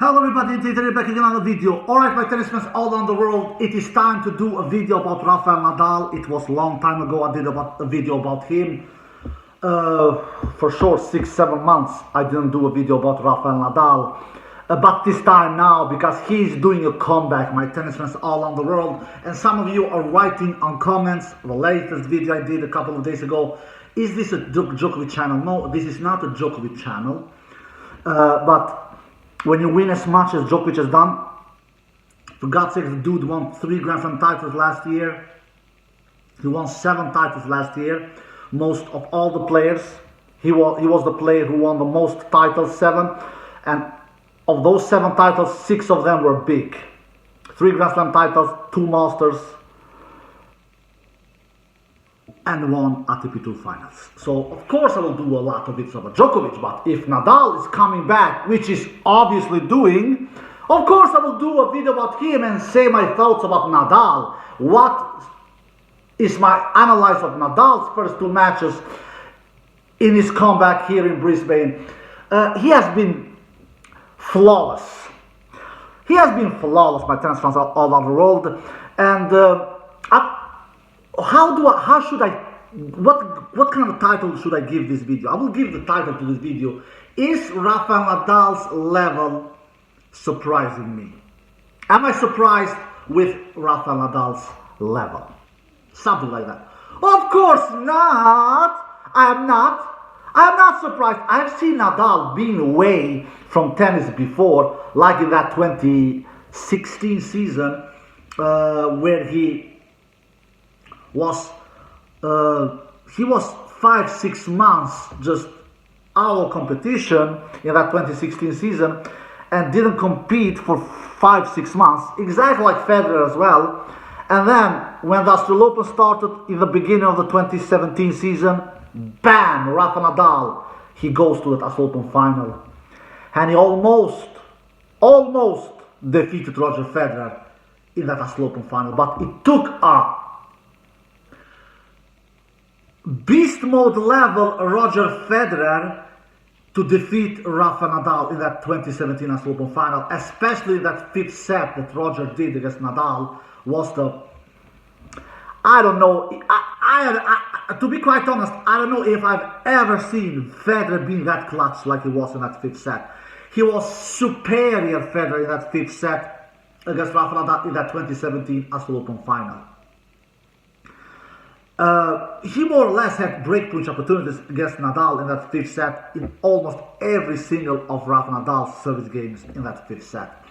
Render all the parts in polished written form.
Hello everybody, today back again on a video. Alright my tennis fans all around the world, it is time to do a video about Rafael Nadal. It was a long time ago I did a video about him. For sure 6-7 months I didn't do a video about Rafael Nadal. But this time now, because he's doing a comeback, my tennis fans all around the world. And some of you are writing on comments, the latest video I did a couple of days ago, is this a Djokovic channel? No, this is not a Djokovic channel. But when you win as much as Djokovic has done, for God's sake, the dude won 3 Grand Slam titles last year. He won 7 titles last year. Most of all the players. He was the player who won the most titles, 7. And of those 7 titles, 6 of them were big. 3 Grand Slam titles, 2 Masters, and 1 ATP Tour Finals. So, of course, I will do a lot of videos about Djokovic, but if Nadal is coming back, which is obviously doing, of course I will do a video about him and say my thoughts about Nadal. What is my analysis of Nadal's first 2 matches in his comeback here in Brisbane? He has been flawless. He has been flawless, my tennis fans all over the world. And what kind of title should I give this video? I will give the title to this video, Is Rafael Nadal's level surprising me? Am I surprised with Rafael Nadal's level? Something like that. Of course not. I am not surprised. I've seen Nadal being away from tennis before, like in that 2016 season, where he was 5-6 months just out of competition in that 2016 season and didn't compete for 5-6 months, exactly like Federer as well. And then when the Australian Open started in the beginning of the 2017 season, bam, Rafael Nadal, he goes to the Australian Open final, and he almost defeated Roger Federer in that Australian Open final. But it took a beast mode level Roger Federer to defeat Rafael Nadal in that 2017 Australian Open final, especially that 5th set that Roger did against Nadal was the, I don't know, to be quite honest, I don't know if I've ever seen Federer being that clutch like he was in that 5th set. He was superior, Federer, in that 5th set against Rafael Nadal in that 2017 Australian Open final. He more or less had breakthrough opportunities against Nadal in that 5th set in almost every single of Rafael Nadal's service games in that 5th set.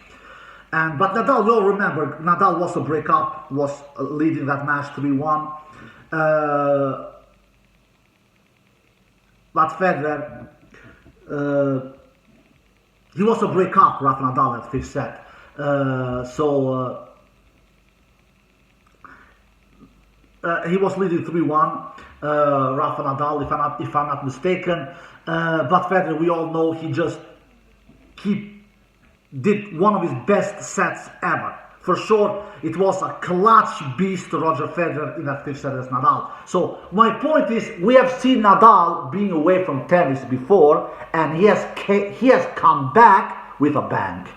But Nadal, we all remember, Nadal was a breakup, was leading that match 3-1. But Federer, he was a breakup, Rafael Nadal, at 5th set. He was leading 3-1, Rafael Nadal, if I'm not mistaken. But Federer, we all know, he did one of his best sets ever. For sure, it was a clutch beast to Roger Federer in that 5th set against Nadal. So my point is, we have seen Nadal being away from tennis before, and he has come back with a bang.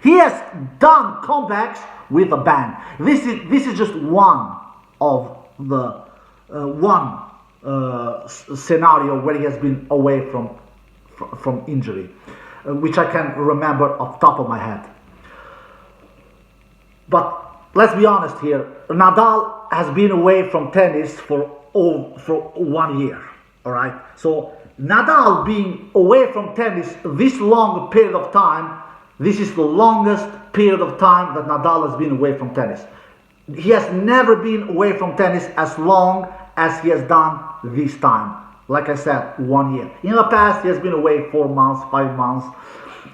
He has done comebacks with a bang. This is just one of the scenario where he has been away from injury, which I can remember off the top of my head. But let's be honest here, Nadal has been away from tennis for 1 year, all right? So Nadal being away from tennis this long a period of time, this is the longest period of time that Nadal has been away from tennis. He has never been away from tennis as long as he has done this time. Like I said, 1 year. In the past, he has been away 4 months, 5 months,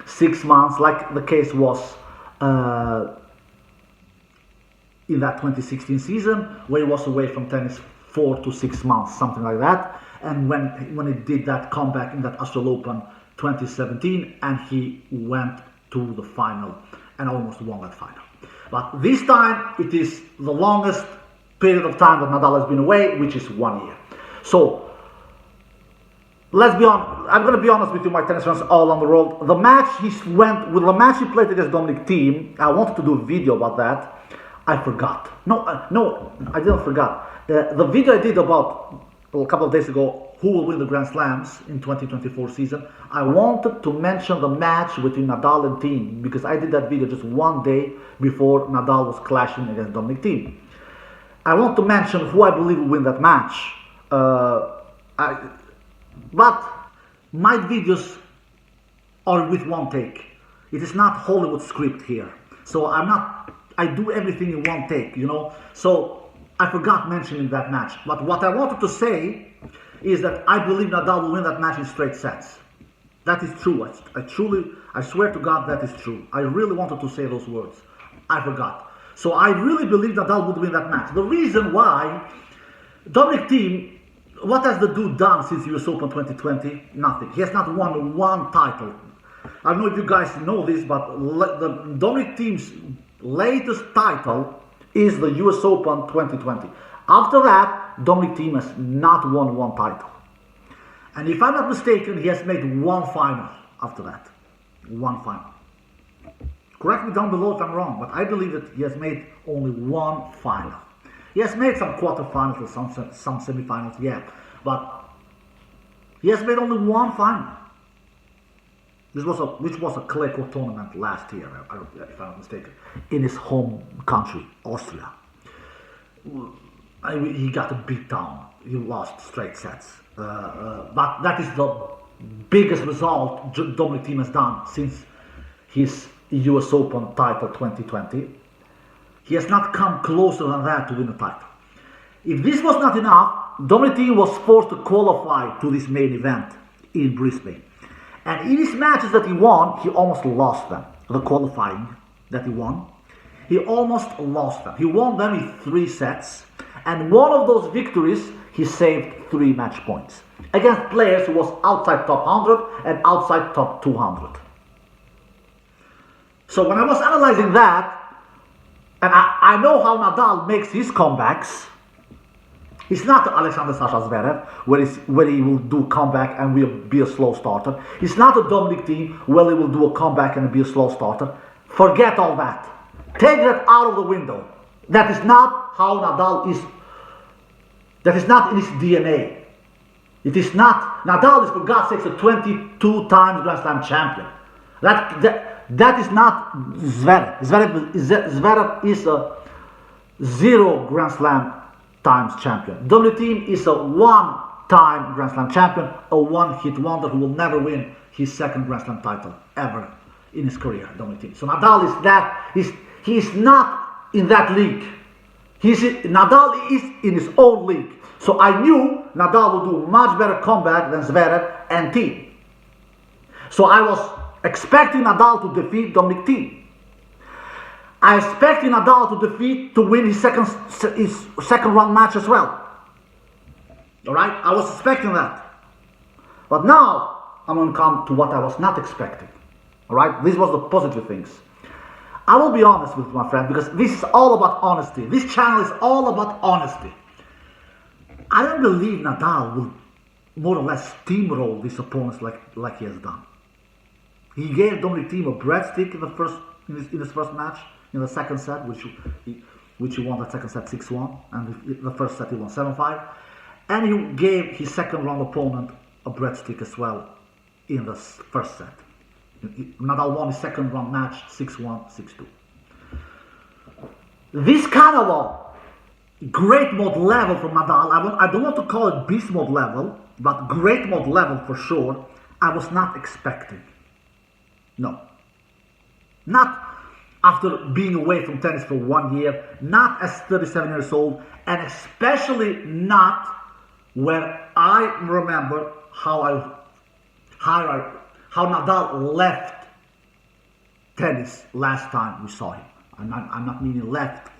6 months, like the case was in that 2016 season, where he was away from tennis 4 to 6 months, something like that. And when he did that comeback in that Australian Open 2017, and he went to the final and almost won that final. But this time, it is the longest period of time that Nadal has been away, which is 1 year. So let's be on. I'm going to be honest with you, my tennis fans all around the world. The match the match he played against Dominic Thiem. I wanted to do a video about that. I forgot. No, I didn't forget. The video I did about a couple of days ago, who will win the Grand Slams in 2024 season. I wanted to mention the match between Nadal and Thiem because I did that video just one day before Nadal was clashing against Dominic Thiem. I want to mention who I believe will win that match. But my videos are with one take. It is not Hollywood script here. So I do everything in one take, you know. So I forgot mentioning that match. But what I wanted to say is that I believe Nadal will win that match in straight sets. That is true. I swear to God that is true. I really wanted to say those words. I forgot. So I really believe Nadal would win that match. The reason why, Dominic Thiem, what has the dude done since US Open 2020? Nothing. He has not won one title. I don't know if you guys know this, but the Dominic Thiem's latest title is the US Open 2020. After that, Dominic Thiem has not won one title. And if I'm not mistaken, he has made one final after that. One final. Correct me down below if I'm wrong, but I believe that he has made only one final. He has made some quarterfinals or some semifinals, yeah, but he has made only one final. Which was a clay court tournament last year, if I'm not mistaken, in his home country, Austria. He got a beat down. He lost straight sets. But that is the biggest result Dominic Thiem has done since his US Open title 2020. He has not come closer than that to win a title. If this was not enough, Dominic Thiem was forced to qualify to this main event in Brisbane. And in his matches that he won, he almost lost them. The qualifying that he won, he almost lost them. He won them in 3 sets. And one of those victories, he saved 3 match points against players who was outside top 100 and outside top 200. So when I was analyzing that, and I know how Nadal makes his comebacks. It's not Alexander Sasha Zverev, where he will do a comeback and will be a slow starter. It's not a Dominic Thiem, where he will do a comeback and be a slow starter. Forget all that. Take that out of the window. That is not how Nadal is. That is not in his DNA. It is not. Nadal is, for God's sakes, a 22 times Grand Slam champion. That is not Zverev. Zverev is a 0 Grand Slam times champion. Dominic Thiem is a 1-time Grand Slam champion, a one-hit wonder who will never win his 2nd Grand Slam title ever in his career. Dominic Thiem. So Nadal is that. He is not in that league. Nadal is in his own league. So I knew Nadal would do a much better comeback than Zverev and Thiem. So I was expecting Nadal to defeat Dominic Thiem. I expected Nadal to win his second round match as well. Alright? I was expecting that. But now I'm going to come to what I was not expecting. Alright? This was the positive things. I will be honest with my friend, because this is all about honesty. This channel is all about honesty. I don't believe Nadal will more or less steamroll these opponents like he has done. He gave Dominic Thiem a breadstick in his first match, in the second set, which he won the second set 6-1, and the first set he won 7-5. And he gave his second round opponent a breadstick as well in the first set. Nadal won his second round match 6-1, 6-2. This kind of a great mode level from Nadal, I don't want to call it beast mode level, but great mode level for sure, I was not expecting. No. Not after being away from tennis for 1 year, not as 37 years old, and especially not where I remember how Nadal left tennis last time we saw him. I'm not meaning left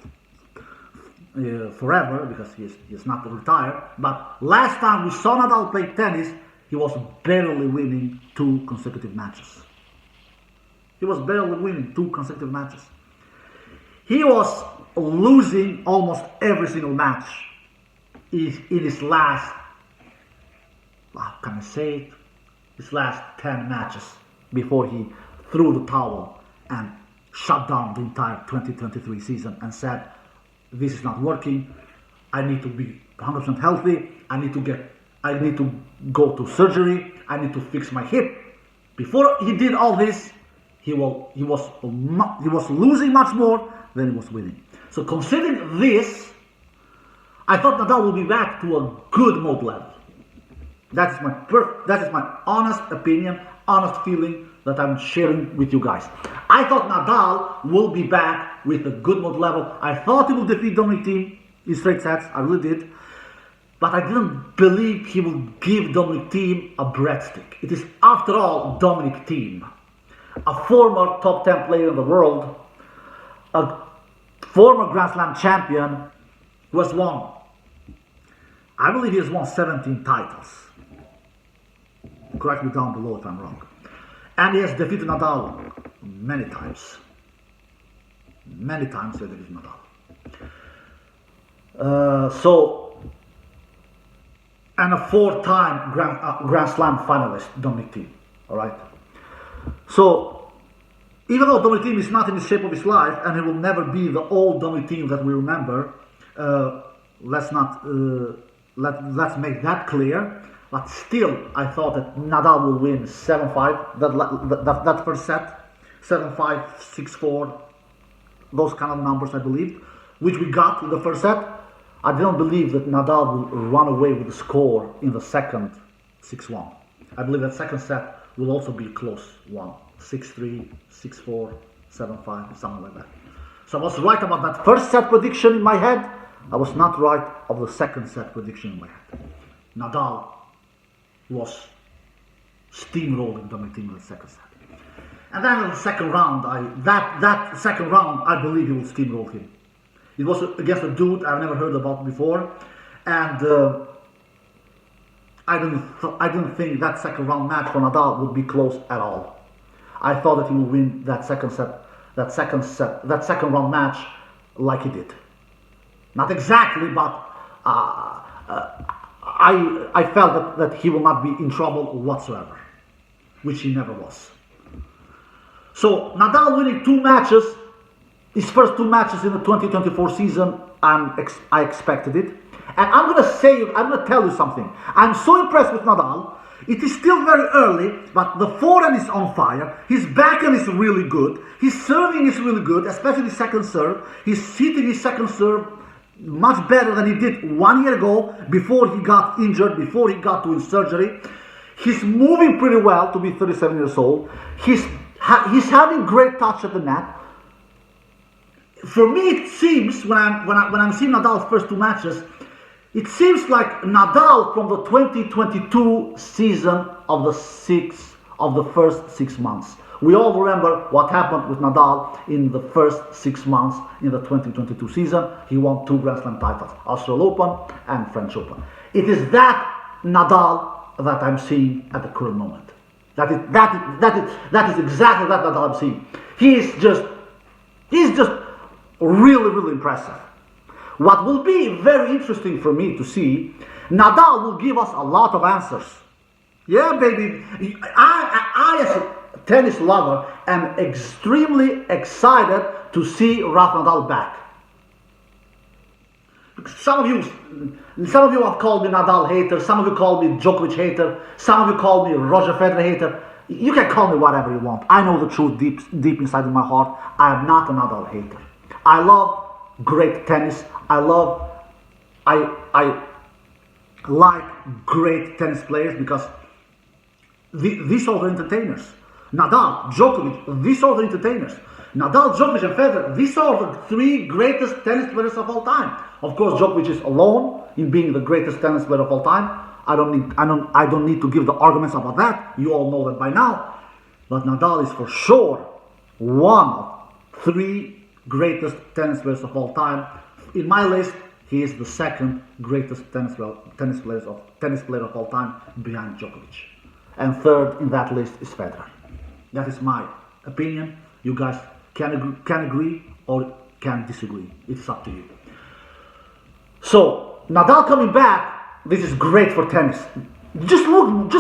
forever, because he's not retired, but last time we saw Nadal play tennis, he was barely winning 2 consecutive matches. He was barely winning 2 consecutive matches. He was losing almost every single match in his last how can I say it, his last 10 matches before he threw the towel and shut down the entire 2023 season and said, this is not working, I need to be 100% healthy, I need to go to surgery, I need to fix my hip. Before he did all this, he was losing much more than he was winning. So considering this, I thought Nadal would be back to a good mode level. That is my honest opinion, honest feeling that I'm sharing with you guys. I thought Nadal will be back with a good mode level. I thought he would defeat Dominic Thiem in straight sets. I really did. But I didn't believe he would give Dominic Thiem a breadstick. It is, after all, Dominic Thiem, a former top 10 player in the world, a former Grand Slam champion who has won, I believe he has won 17 titles. Correct me down below if I'm wrong. And he has defeated Nadal many times. Many times he has defeated Nadal. And a 4-time Grand Slam finalist, Dominic Thiem. Alright? So, even though Dominic Thiem is not in the shape of his life, and he will never be the old Dominic Thiem that we remember, let's make that clear. But still, I thought that Nadal will win 7-5, that first set, 7-5, 6-4, those kind of numbers I believed, which we got in the first set. I didn't believe that Nadal will run away with the score in the second 6-1. I believe that second set will also be a close one, 6-3, 6-4, 7-5, something like that. So I was right about that first set prediction in my head. I was not right of the second set prediction in my head. Nadal was steamrolling Dominic Thiem in the second set. And then in the second round, that second round, I believe he will steamroll him. It was against a dude I've never heard about before, and I didn't think that second round match for Nadal would be close at all. I thought that he would win that second round match like he did. Not exactly, but I felt that he will not be in trouble whatsoever, which he never was. So Nadal winning two matches, his first two matches in the 2024 season, I expected it. And I'm going to tell you something. I'm so impressed with Nadal. It is still very early, but the forehand is on fire. His backhand is really good. His serving is really good, especially his second serve. He's hitting his second serve much better than he did 1 year ago, before he got injured, before he got to his surgery. He's moving pretty well to be 37 years old. He's having great touch at the net. For me, it seems, when I'm seeing Nadal's first two matches, it seems like Nadal from the 2022 season of the first 6 months. We all remember what happened with Nadal in the first 6 months in the 2022 season. He won 2 Grand Slam titles, Australian Open and French Open. It is that Nadal that I'm seeing at the current moment. That is exactly that Nadal I'm seeing. He's just really, really impressive. What will be very interesting for me to see, Nadal will give us a lot of answers. Yeah, baby. I as a tennis lover am extremely excited to see Rafael Nadal back. Some of you have called me Nadal hater, some of you call me Djokovic hater, some of you call me Roger Federer hater. You can call me whatever you want. I know the truth deep inside of my heart. I am not a Nadal hater. I love great tennis. I like great tennis players because these are the entertainers. Nadal, Djokovic, these are the entertainers. Nadal, Djokovic, and Federer, these are the 3 greatest tennis players of all time. Of course, Djokovic is alone in being the greatest tennis player of all time. I don't need to give the arguments about that. You all know that by now. But Nadal is for sure one of 3 greatest tennis players of all time. In my list, he is the second greatest tennis player of all time, behind Djokovic. And third in that list is Federer. That is my opinion. You guys can agree or can disagree. It's up to you. So Nadal coming back, this is great for tennis. Just look.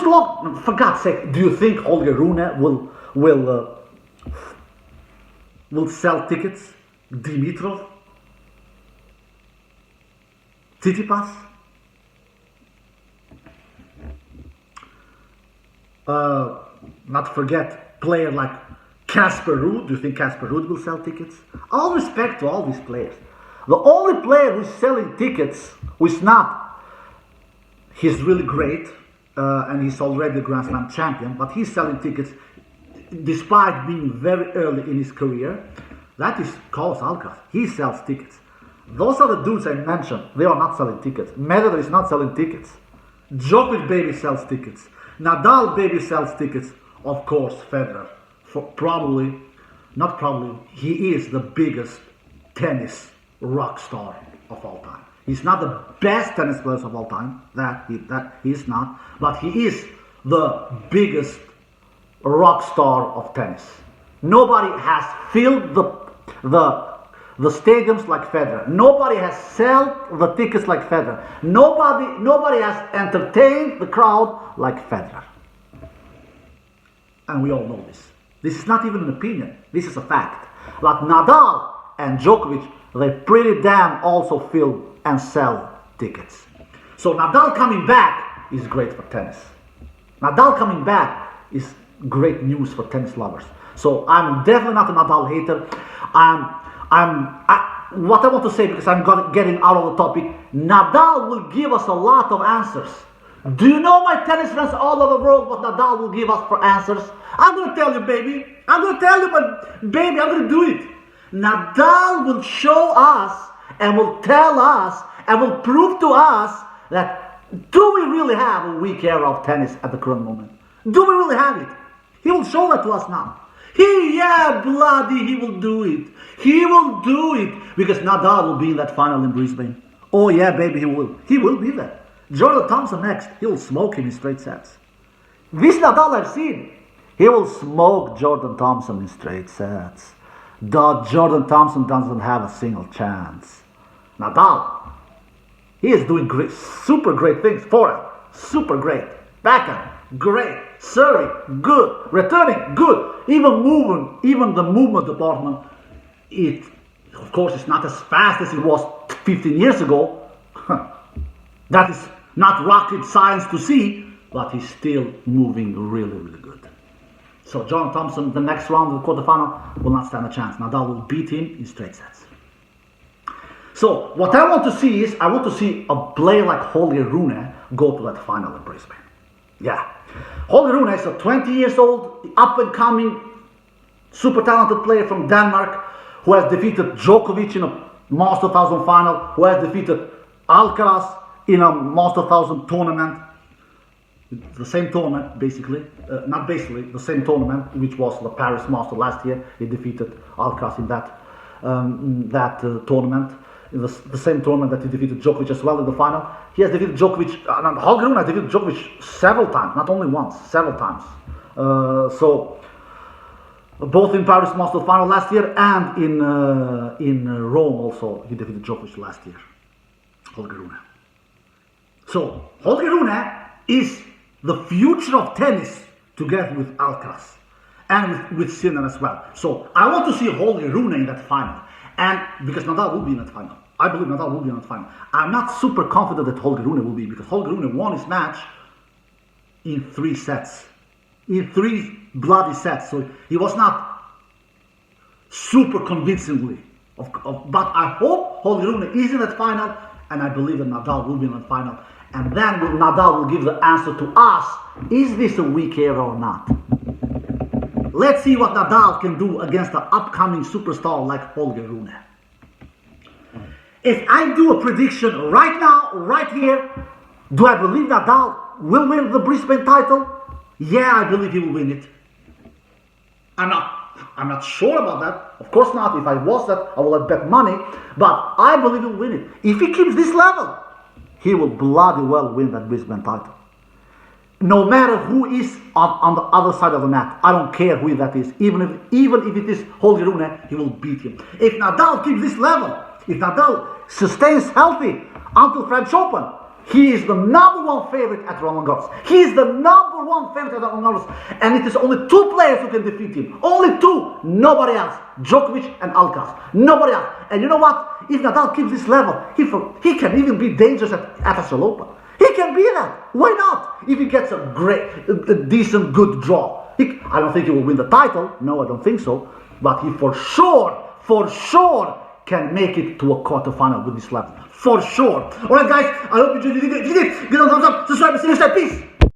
For God's sake, do you think Holger Rune will sell tickets? Dimitrov, Tsitsipas, not forget player like Casper Ruud. Do you think Casper Ruud will sell tickets? All respect to all these players. The only player who's selling tickets, who's not, he's really great, and he's already a Grand Slam champion, but he's selling tickets despite being very early in his career. That is Carlos Alcaraz. He sells tickets. Those are the dudes I mentioned. They are not selling tickets. Medvedev is not selling tickets. Djokovic baby sells tickets. Nadal baby sells tickets. Of course, Federer. He is the biggest tennis rock star of all time. He's not the best tennis player of all time. That he is not. But he is the biggest rock star of tennis. Nobody has filled the stadiums like Federer. Nobody has sold the tickets like Federer. Nobody has entertained the crowd like Federer. And we all know this. This is not even an opinion. This is a fact. But Nadal and Djokovic, they pretty damn also fill and sell tickets. So Nadal coming back is great for tennis. Nadal coming back is great news for tennis lovers. So I'm definitely not a Nadal hater. What I want to say, because I'm getting out of the topic, Nadal will give us a lot of answers. Do you know, my tennis friends all over the world, what Nadal will give us for answers? I'm going to tell you, baby. I'm going to tell you, but baby, I'm going to do it. Nadal will show us and will tell us and will prove to us that do we really have a weak era of tennis at the current moment? Do we really have it? He will show that to us now. He will do it. He will do it because Nadal will be in that final in Brisbane. Oh yeah, baby, he will. He will be there. Jordan Thompson next. He will smoke him in straight sets. This Nadal I've seen. He will smoke Jordan Thompson in straight sets. Jordan Thompson doesn't have a single chance. Nadal, he is doing great, super great things. Forehand, super great. Backhand, great. Serving, good. Returning, good. Even the movement department, it, of course, it's not as fast as it was 15 years ago. That is not rocket science to see, but he's still moving really, really good. So Jordan Thompson, the next round of the quarterfinal, will not stand a chance. Nadal will beat him in straight sets. So what I want to see is, I want to see a player like Holger Rune go to that final in Brisbane. Yeah. Holger Rune is a 20 years old, up and coming, super talented player from Denmark, who has defeated Djokovic in a Master 1000 final, who has defeated Alcaraz in a Master 1000 tournament. The same tournament, basically, the same tournament, which was the Paris Master last year. He defeated Alcaraz in that tournament. In the same tournament that he defeated Djokovic as well in the final. He has defeated Djokovic, and Holger Rune has defeated Djokovic several times, not only once, several times. So, both in Paris Master final last year and in Rome also, he defeated Djokovic last year, Holger Rune. So, Holger Rune is the future of tennis together with Alcaraz and with Sinner as well. So, I want to see Holger Rune in that final. And because Nadal will be in that final. I believe Nadal will be in that final. I'm not super confident that Holger Rune will be, because Holger Rune won his match in 3 sets. In 3 bloody sets. So he was not super convincingly. But I hope Holger Rune is in that final, and I believe that Nadal will be in that final. And then Nadal will give the answer to us, is this a weak era or not? Let's see what Nadal can do against an upcoming superstar like Holger Rune. If I do a prediction right now, right here, do I believe Nadal will win the Brisbane title? Yeah, I believe he will win it. I'm not sure about that. Of course not. If I was that, I would have bet money. But I believe he will win it. If he keeps this level, he will bloody well win that Brisbane title. No matter who is on the other side of the mat, I don't care who that is. Even if it is Holger Rune, he will beat him. If Nadal keeps this level, if Nadal sustains healthy until French Open, He is the number one favorite at Roland Garros. He is the number one favorite at Roland Garros. And it is only two players who can defeat him. Only two. Nobody else. Djokovic and Alcaraz. Nobody else. And you know what? If Nadal keeps this level, he can even be dangerous at FSL Open. He can be that. Why not? If he gets a decent, good draw. I don't think he will win the title. No, I don't think so. But he for sure, can make it to a quarterfinal with this level. For sure. Alright guys, I hope you enjoyed the video. If you did, give it a thumbs up, subscribe, and see you next time. Peace.